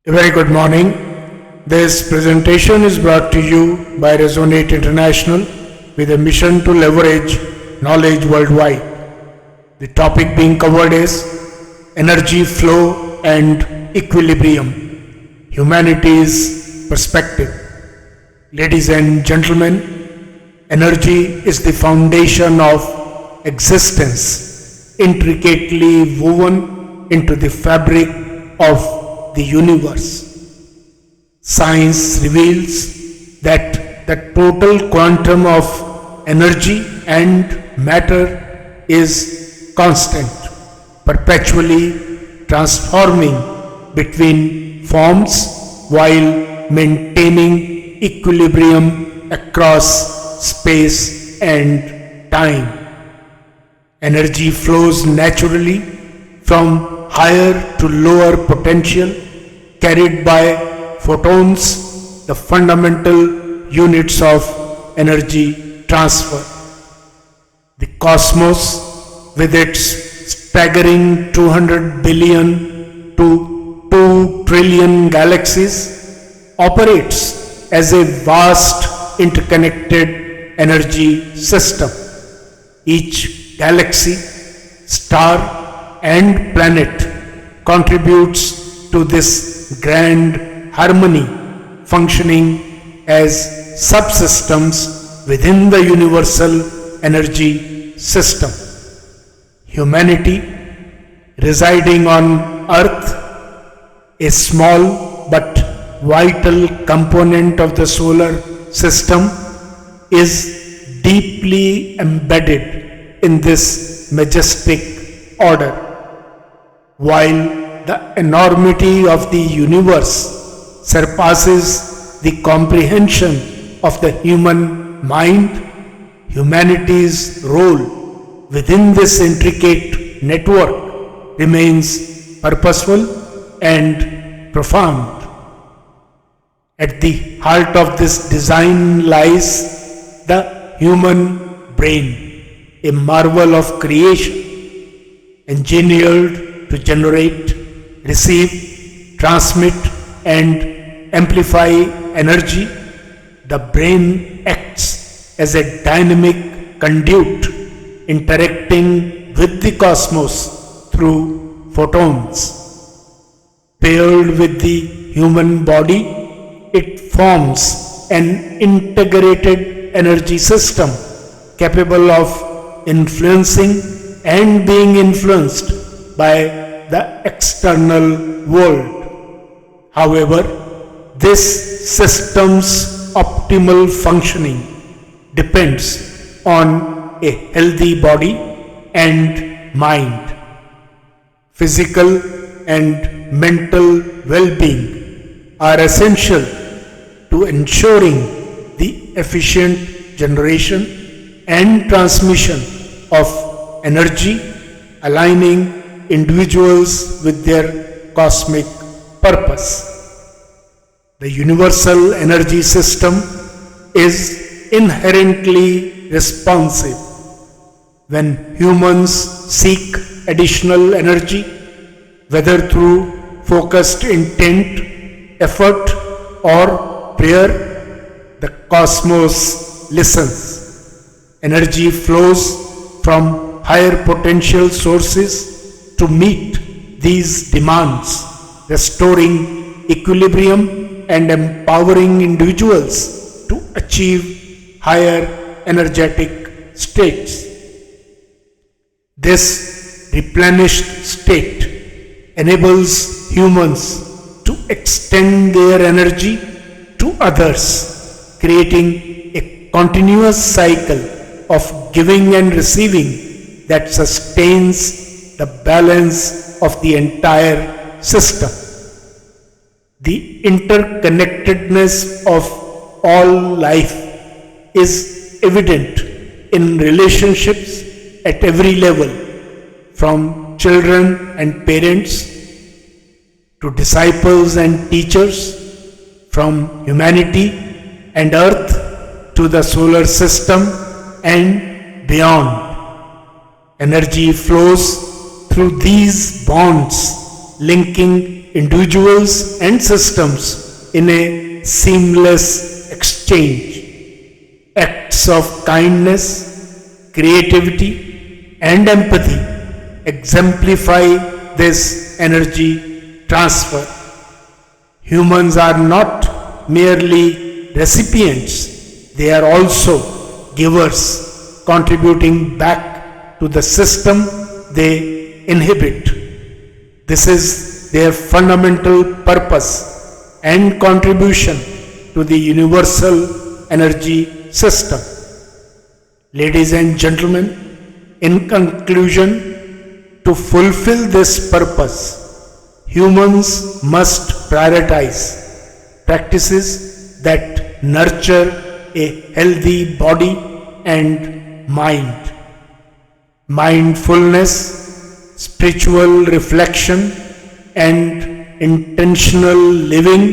A very good morning. This presentation is brought to you by Resonate International with a mission to leverage knowledge worldwide. The topic being covered is energy flow and equilibrium, humanity's perspective. Ladies and gentlemen, energy is the foundation of existence, intricately woven into the fabric of the universe. Science reveals that the total quantum of energy and matter is constant, perpetually transforming between forms while maintaining equilibrium across space and time. Energy flows naturally from higher to lower potential, carried by photons, the fundamental units of energy transfer. The cosmos, with its staggering 200 billion to 2 trillion galaxies, operates as a vast interconnected energy system. Each galaxy, star, and planet contributes to this grand harmony, functioning as subsystems within the universal energy system. Humanity, residing on Earth, a small but vital component of the solar system, is deeply embedded in this majestic order. While the enormity of the universe surpasses the comprehension of the human mind, humanity's role within this intricate network remains purposeful and profound. At the heart of this design lies the human brain, a marvel of creation, engineered to generate, receive, transmit, and amplify energy. The brain acts as a dynamic conduit, interacting with the cosmos through photons. Paired with the human body, it forms an integrated energy system capable of influencing and being influenced by the external world. However, this system's optimal functioning depends on a healthy body and mind. Physical and mental well-being are essential to ensuring the efficient generation and transmission of energy, aligning individuals with their cosmic purpose. The universal energy system is inherently responsive. When humans seek additional energy, whether through focused intent, effort, or prayer, the cosmos listens. Energy flows from higher potential sources to meet these demands, restoring equilibrium and empowering individuals to achieve higher energetic states. This replenished state enables humans to extend their energy to others, creating a continuous cycle of giving and receiving that sustains the balance of the entire system. The interconnectedness of all life is evident in relationships at every level, from children and parents to disciples and teachers, from humanity and earth to the solar system and beyond. Energy flows through these bonds, linking individuals and systems in a seamless exchange. Acts of kindness, creativity, and empathy exemplify this energy transfer. Humans are not merely recipients, they are also givers, contributing back to the system they inhabit. This is their fundamental purpose and contribution to the universal energy system. Ladies and gentlemen, in conclusion, to fulfill this purpose, humans must prioritize practices that nurture a healthy body and mind. Mindfulness, spiritual reflection, and intentional living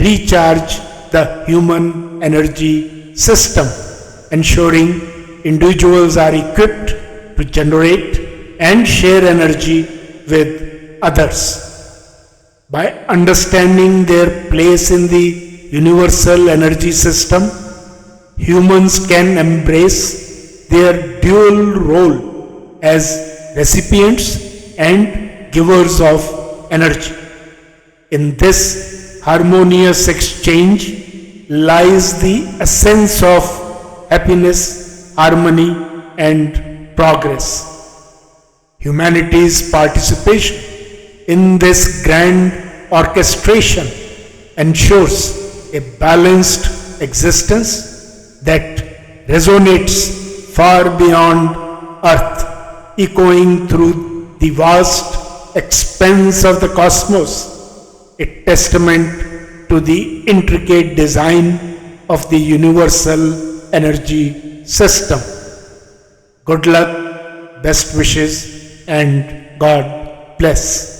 recharge the human energy system, ensuring individuals are equipped to generate and share energy with others. By understanding their place in the universal energy system, humans can embrace their dual role as recipients and givers of energy. In this harmonious exchange lies the essence of happiness, harmony, and progress. Humanity's participation in this grand orchestration ensures a balanced existence that resonates far beyond Earth, echoing through the vast expanse of the cosmos, a testament to the intricate design of the universal energy system. Good luck, best wishes, and God bless.